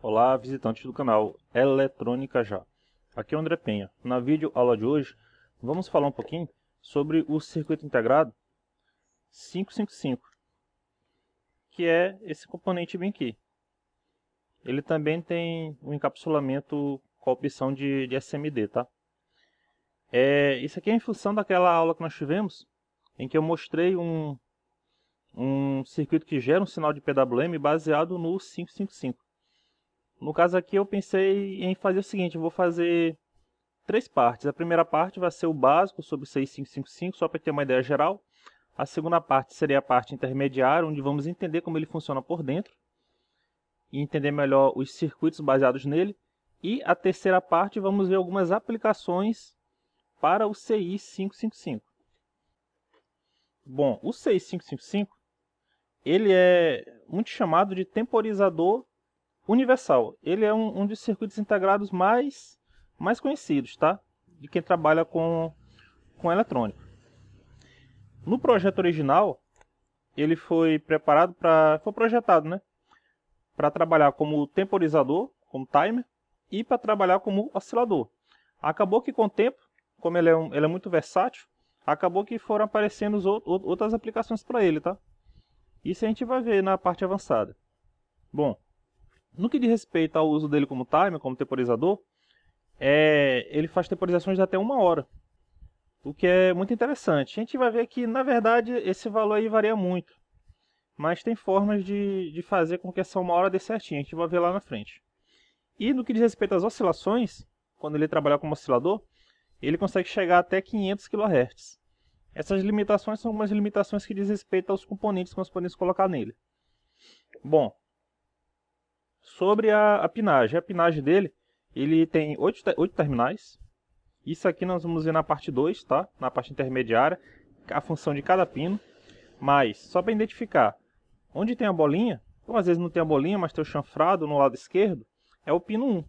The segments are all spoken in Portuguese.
Olá, visitantes do canal Eletrônica Já. Aqui é o André Penha. Na vídeo aula de hoje, vamos falar um pouquinho sobre o circuito integrado 555, que é esse componente bem aqui. Ele também tem um encapsulamento com a opção de SMD, tá? Isso aqui é em função daquela aula que nós tivemos, em que eu mostrei um circuito que gera um sinal de PWM baseado no 555. No caso aqui eu pensei em fazer o seguinte, eu vou fazer 3 partes. A primeira parte vai ser o básico sobre o 6555, só para ter uma ideia geral. A segunda parte seria a parte intermediária, onde vamos entender como ele funciona por dentro e entender melhor os circuitos baseados nele. E a terceira parte vamos ver algumas aplicações para o CI 555. Bom, o CI 555 ele é muito chamado de temporizador universal. Ele é um dos circuitos integrados mais conhecidos, tá? De quem trabalha com eletrônico. No projeto original, ele foi projetado, né, para trabalhar como temporizador, como timer, e para trabalhar como oscilador. Acabou que com o tempo, como ele é muito versátil, acabou que foram aparecendo outras aplicações para ele, tá? Isso a gente vai ver na parte avançada. Bom, no que diz respeito ao uso dele como timer, como temporizador, ele faz temporizações de até 1 hora, o que é muito interessante. A gente vai ver que, na verdade, esse valor aí varia muito, mas tem formas de fazer com que essa 1 hora dê certinho, a gente vai ver lá na frente. E no que diz respeito às oscilações, quando ele trabalhar como oscilador, ele consegue chegar até 500 kHz. Essas limitações são algumas limitações que diz respeito aos componentes que nós podemos colocar nele. Bom, sobre a pinagem. A pinagem dele, ele tem 8 terminais. Isso aqui nós vamos ver na parte 2, tá? Na parte intermediária, a função de cada pino. Mas, só para identificar, onde tem a bolinha, ou às vezes não tem a bolinha, mas tem o chanfrado no lado esquerdo, é o pino 1.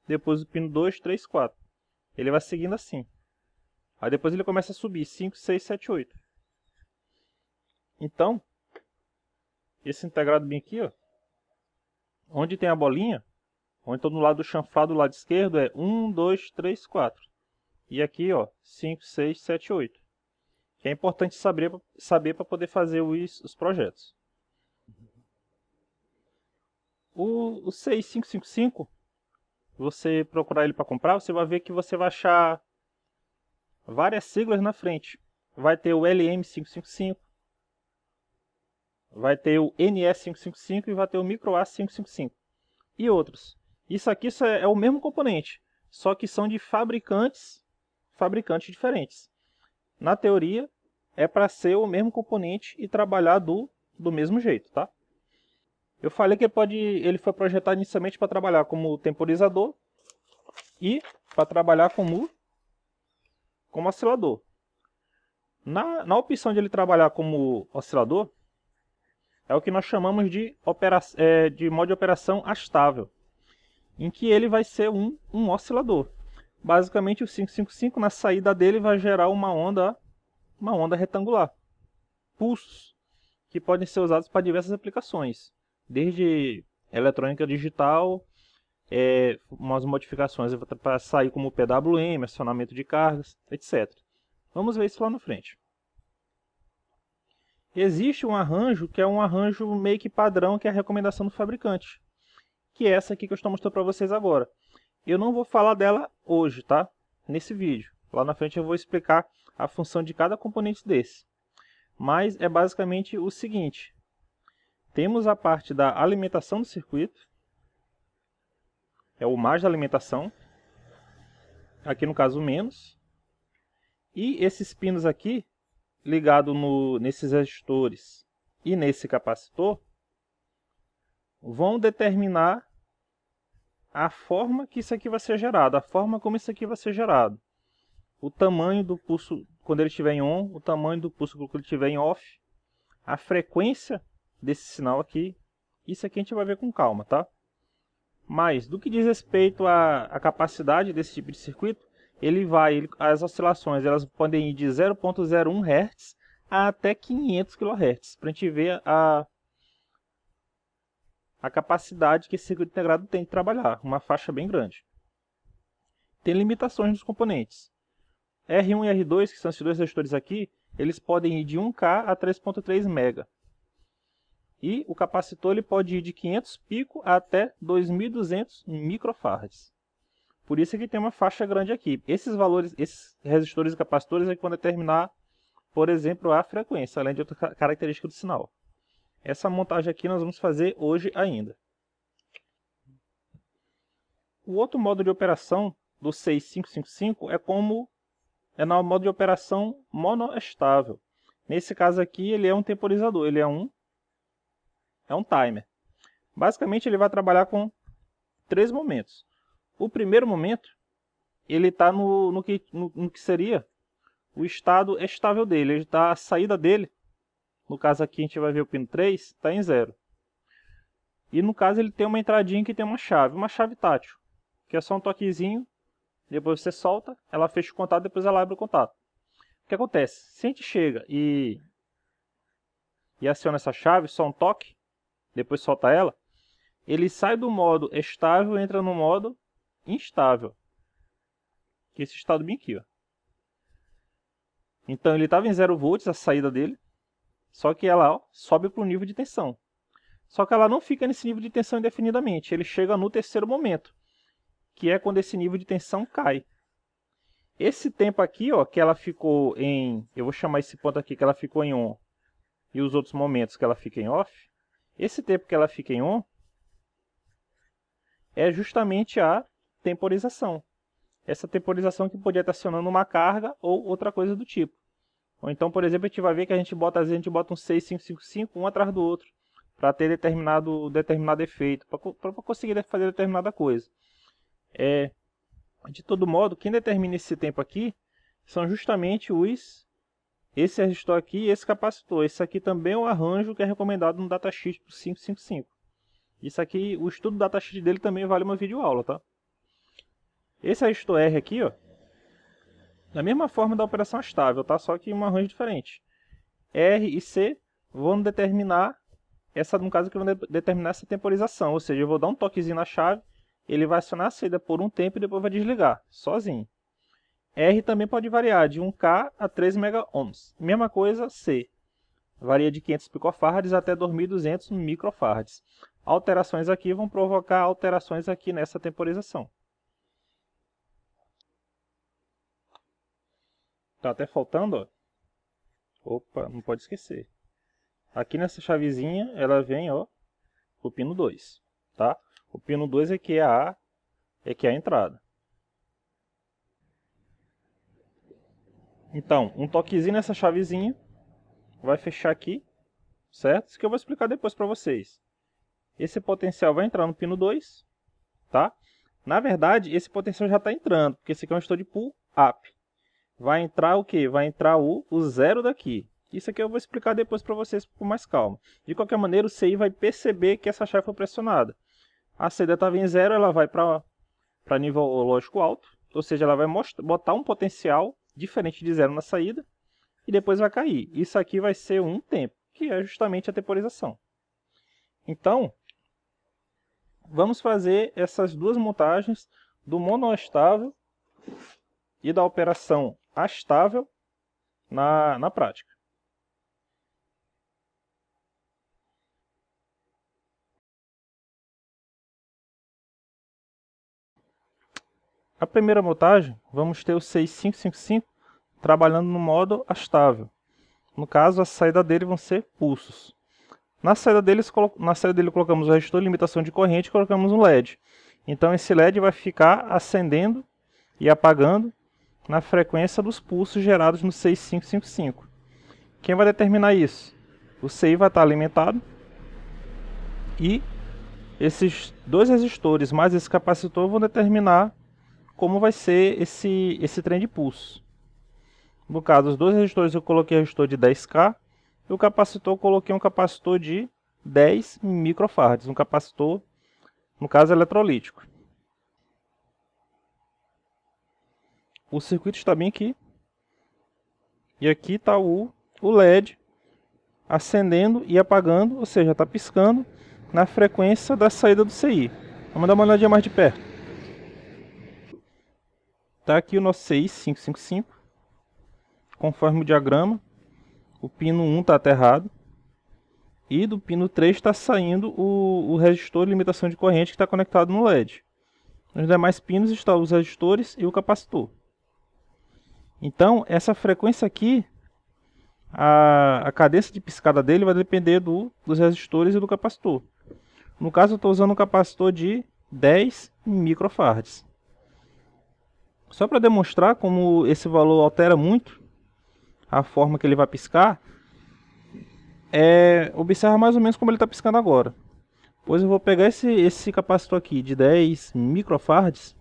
Depois o pino 2, 3, 4. Ele vai seguindo assim. Aí depois ele começa a subir, 5, 6, 7, 8. Então, esse integrado bem aqui, ó, onde tem a bolinha, ou então no lado do chanfrado do lado esquerdo é 1, 2, 3, 4. E aqui, ó, 5, 6, 7, 8. Que é importante saber para poder fazer os projetos. O CI555, você procurar ele para comprar, você vai ver que você vai achar várias siglas na frente. Vai ter o LM555, vai ter o NS555 e vai ter o MicroA555. E outros. Isso aqui é o mesmo componente, só que são de fabricantes diferentes. Na teoria, é para ser o mesmo componente e trabalhar do mesmo jeito, tá? Eu falei que ele foi projetado inicialmente para trabalhar como temporizador e para trabalhar como oscilador. Na opção de ele trabalhar como oscilador, é o que nós chamamos de modo de operação astável, em que ele vai ser um oscilador. Basicamente, o 555 na saída dele vai gerar uma onda retangular. Pulsos que podem ser usados para diversas aplicações, desde eletrônica digital, umas modificações para sair como PWM, acionamento de cargas, etc. Vamos ver isso lá na frente. Existe um arranjo que é um arranjo meio que padrão, que é a recomendação do fabricante, que é essa aqui que eu estou mostrando para vocês agora. Eu não vou falar dela hoje, tá? Nesse vídeo. Lá na frente eu vou explicar a função de cada componente desse. Mas é basicamente o seguinte. Temos a parte da alimentação do circuito. É o mais da alimentação. Aqui no caso o menos. E esses pinos aqui, ligados nesses resistores e nesse capacitor, vão determinar a forma que isso aqui vai ser gerado, a forma como isso aqui vai ser gerado. O tamanho do pulso quando ele estiver em on, o tamanho do pulso quando ele estiver em off, a frequência desse sinal aqui. Isso aqui a gente vai ver com calma, tá? Mas, do que diz respeito à capacidade desse tipo de circuito, as oscilações elas podem ir de 0.01 Hz a até 500 kHz, para a gente ver a a capacidade que esse circuito integrado tem de trabalhar, uma faixa bem grande. Tem limitações nos componentes. R1 e R2, que são esses dois resistores aqui, eles podem ir de 1K a 3.3 MB. E o capacitor ele pode ir de 500 pico até 2.200 microfarads. Por isso que tem uma faixa grande aqui. Esses valores, esses resistores e capacitores é que vão determinar, por exemplo, a frequência, além de outra característica do sinal. Essa montagem aqui nós vamos fazer hoje ainda. O outro modo de operação do 6555 é no modo de operação monoestável. Nesse caso aqui ele é um temporizador, ele é um timer. Basicamente ele vai trabalhar com 3 momentos. O primeiro momento ele está no que seria o estado estável dele. Ele está a saída dele. No caso aqui a gente vai ver o pino 3, está em 0. E no caso ele tem uma entradinha que tem uma chave tátil, que é só um toquezinho, depois você solta, ela fecha o contato, depois ela abre o contato. O que acontece? Se a gente chega e aciona essa chave, só um toque, depois solta ela, ele sai do modo estável e entra no modo instável, que é esse estado bem aqui, ó. Então ele estava em 0 volts, a saída dele, só que ela sobe para o nível de tensão. Só que ela não fica nesse nível de tensão indefinidamente, ele chega no terceiro momento, que é quando esse nível de tensão cai. Esse tempo aqui, ó, que ela ficou em... Eu vou chamar esse ponto aqui que ela ficou em on, e os outros momentos que ela fica em off. Esse tempo que ela fica em on é justamente a temporização. Essa temporização que podia estar acionando uma carga ou outra coisa do tipo. Ou então, por exemplo, a gente vai ver que às vezes a gente bota um 6555 um atrás do outro, para ter determinado efeito, para conseguir fazer determinada coisa. De todo modo, quem determina esse tempo aqui são justamente esse resistor aqui e esse capacitor. Esse aqui também é o arranjo que é recomendado no datasheet para o 555. Isso aqui, o estudo do datasheet dele também vale uma videoaula, tá? Esse resistor R aqui, ó, da mesma forma da operação estável, tá? Só que um arranjo diferente. R e C vão determinar no caso aqui, vão determinar essa temporização, ou seja, eu vou dar um toquezinho na chave, ele vai acionar a saída por um tempo e depois vai desligar, sozinho. R também pode variar de 1K a 3 MΩ. Mesma coisa C. Varia de 500 picofarads até 2.200 microfarads. Alterações aqui vão provocar alterações aqui nessa temporização. Tá até faltando, ó. Opa, não pode esquecer. Aqui nessa chavezinha, ela vem, ó, o pino 2, tá? O pino 2 é que é a entrada. Então, um toquezinho nessa chavezinha vai fechar aqui, certo? Isso que eu vou explicar depois para vocês. Esse potencial vai entrar no pino 2, tá? Na verdade, esse potencial já está entrando, porque esse aqui é um resistor de pull up. Vai entrar o quê? Vai entrar o zero daqui. Isso aqui eu vou explicar depois para vocês com mais calma. De qualquer maneira, o CI vai perceber que essa chave foi pressionada. A saída estava em 0, ela vai para nível lógico alto. Ou seja, ela vai botar um potencial diferente de 0 na saída. E depois vai cair. Isso aqui vai ser um tempo, que é justamente a temporização. Então, vamos fazer essas duas montagens do monoestável e da operação astável na prática. A primeira montagem, vamos ter o 6555 trabalhando no modo astável. No caso, a saída dele vão ser pulsos. Na saída dele colocamos o resistor de limitação de corrente e colocamos um LED. Então esse LED vai ficar acendendo e apagando na frequência dos pulsos gerados no 6555. Quem vai determinar isso? O CI vai estar alimentado e esses dois resistores mais esse capacitor vão determinar como vai ser esse trem de pulso. No caso, os dois resistores eu coloquei resistor de 10K e o capacitor eu coloquei um capacitor de 10 microfarads, um capacitor, no caso, eletrolítico. O circuito está bem aqui. E aqui está o LED acendendo e apagando, ou seja, está piscando na frequência da saída do CI. Vamos dar uma olhadinha mais de perto. Tá aqui o nosso CI 555, conforme o diagrama. O pino 1 está aterrado. E do pino 3 está saindo o resistor de limitação de corrente que está conectado no LED. Nos demais pinos estão os resistores e o capacitor. Então, essa frequência aqui, a cadência de piscada dele vai depender dos resistores e do capacitor. No caso, eu estou usando um capacitor de 10 microfarads. Só para demonstrar como esse valor altera muito a forma que ele vai piscar, observa mais ou menos como ele está piscando agora. Pois eu vou pegar esse capacitor aqui de 10 microfarads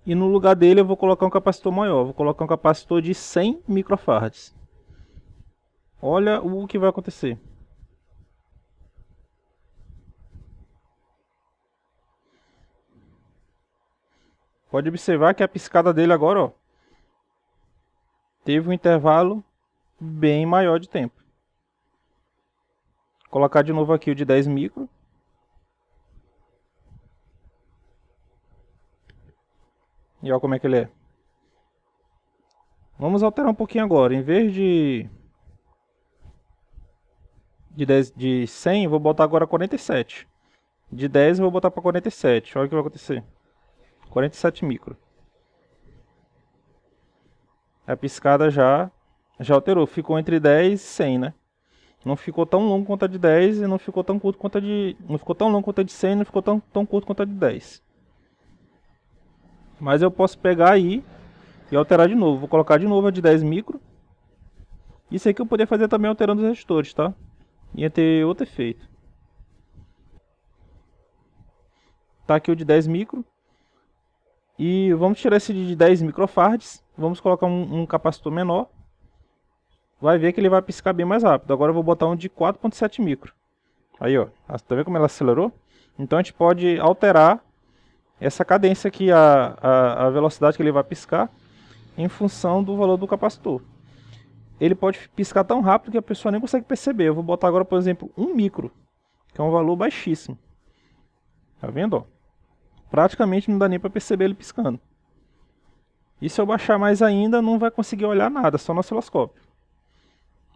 e no lugar dele eu vou colocar um capacitor maior. Vou colocar um capacitor de 100 microfarads. Olha o que vai acontecer. Pode observar que a piscada dele agora, ó, teve um intervalo bem maior de tempo. Vou colocar de novo aqui o de 10 micro. E olha como é que ele é. Vamos alterar um pouquinho agora. Em vez de 100, eu vou botar agora 47. De 10 eu vou botar para 47. Olha o que vai acontecer. 47 micro. A piscada já alterou. Ficou entre 10 e 100, né? Não ficou tão longo quanto a de 10 e não ficou tão curto quanto a de... Não ficou tão longo quanto a de 100 e não ficou tão curto quanto a de 10. Mas eu posso pegar aí e alterar de novo. Vou colocar de novo a de 10 micro. Isso aqui eu poderia fazer também alterando os resistores, tá? Ia ter outro efeito. Tá aqui o de 10 micro. E vamos tirar esse de 10 microfarads. Vamos colocar um capacitor menor. Vai ver que ele vai piscar bem mais rápido. Agora eu vou botar um de 4.7 micro. Aí, ó. Tá vendo como ela acelerou? Então a gente pode alterar essa cadência aqui, a velocidade que ele vai piscar, em função do valor do capacitor. Ele pode piscar tão rápido que a pessoa nem consegue perceber. Eu vou botar agora, por exemplo, 1 micro, que é um valor baixíssimo. Tá vendo, ó? Praticamente não dá nem para perceber ele piscando. E se eu baixar mais ainda, não vai conseguir olhar nada, só no osciloscópio.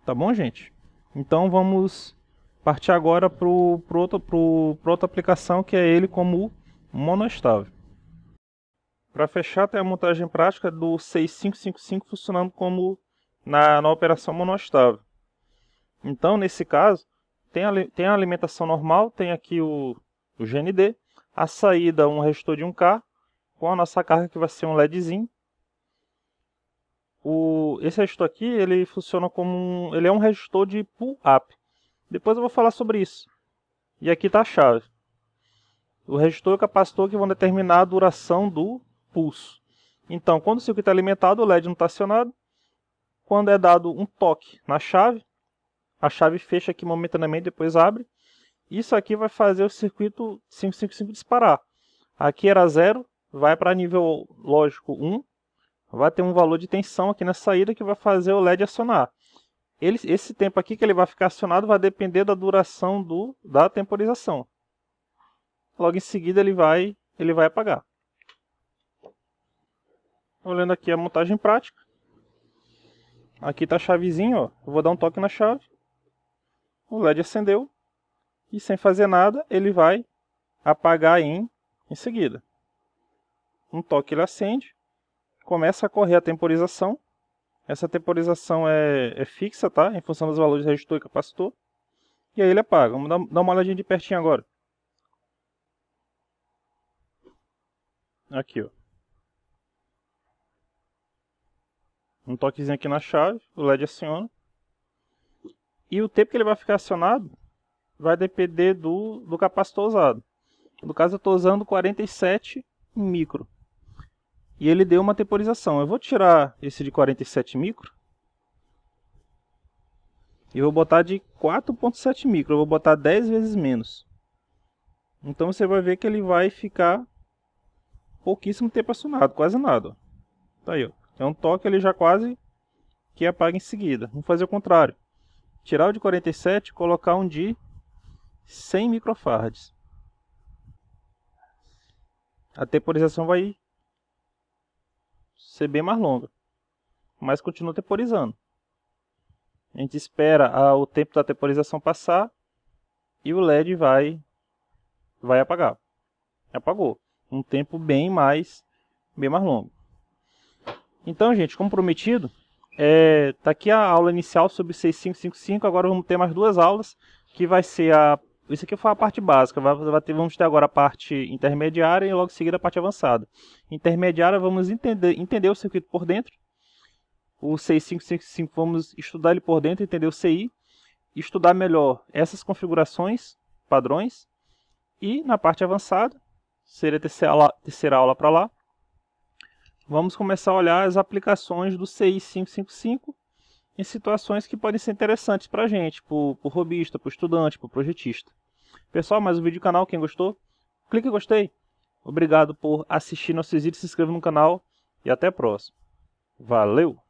Tá bom, gente? Então vamos partir agora para outra aplicação, que é ele como monoestável. Para fechar, tem a montagem prática do 6555 funcionando como na operação monoestável. Então, nesse caso, tem a alimentação normal, tem aqui o GND, a saída um resistor de 1K, com a nossa carga que vai ser um LEDzinho. Esse resistor aqui, ele funciona como ele é um resistor de pull-up. Depois eu vou falar sobre isso. E aqui está a chave. O resistor e o capacitor que vão determinar a duração do pulso. Então, quando o circuito está alimentado, o LED não está acionado. Quando é dado um toque na chave, a chave fecha aqui momentaneamente, depois abre. Isso aqui vai fazer o circuito 555 disparar. Aqui era 0, vai para nível lógico 1. Vai ter um valor de tensão aqui na saída que vai fazer o LED acionar. Esse tempo aqui que ele vai ficar acionado vai depender da duração da temporização. Logo em seguida ele vai apagar. Olhando aqui a montagem prática. Aqui está a chavezinha, ó. Eu vou dar um toque na chave. O LED acendeu. E sem fazer nada, ele vai apagar em seguida. Um toque ele acende. Começa a correr a temporização. Essa temporização é fixa, tá? Em função dos valores de resistor e capacitor. E aí ele apaga. Vamos dar uma olhadinha de pertinho agora. Aqui, ó. Um toquezinho aqui na chave. O LED aciona. E o tempo que ele vai ficar acionado vai depender do capacitor usado. No caso eu estou usando 47 micro. E ele deu uma temporização. Eu vou tirar esse de 47 micro. E vou botar de 4.7 micro. Eu vou botar 10 vezes menos. Então você vai ver que ele vai ficar pouquíssimo tempo acionado. Quase nada. Ó. Tá aí, ó. É um toque, ele já quase que apaga em seguida. Vamos fazer o contrário. Tirar o de 47 e colocar um de 100 microfarads. A temporização vai ser bem mais longa, mas continua temporizando. A gente espera o tempo da temporização passar e o LED vai apagar. Apagou. Um tempo bem mais longo. Então, gente, como prometido, tá aqui a aula inicial sobre 6555. Agora vamos ter mais 2 aulas, que vai ser isso aqui foi a parte básica. Vamos ter agora a parte intermediária e logo em seguida a parte avançada. Intermediária, vamos entender o circuito por dentro. O 6555 vamos estudar ele por dentro, entender o CI, estudar melhor essas configurações, padrões. E na parte avançada, seria a terceira aula para lá, vamos começar a olhar as aplicações do CI 555 em situações que podem ser interessantes para a gente, para o hobbyista, para o estudante, para o projetista. Pessoal, mais um vídeo do canal, quem gostou, clique em gostei. Obrigado por assistir nossos vídeos, se inscreva no canal e até a próxima. Valeu!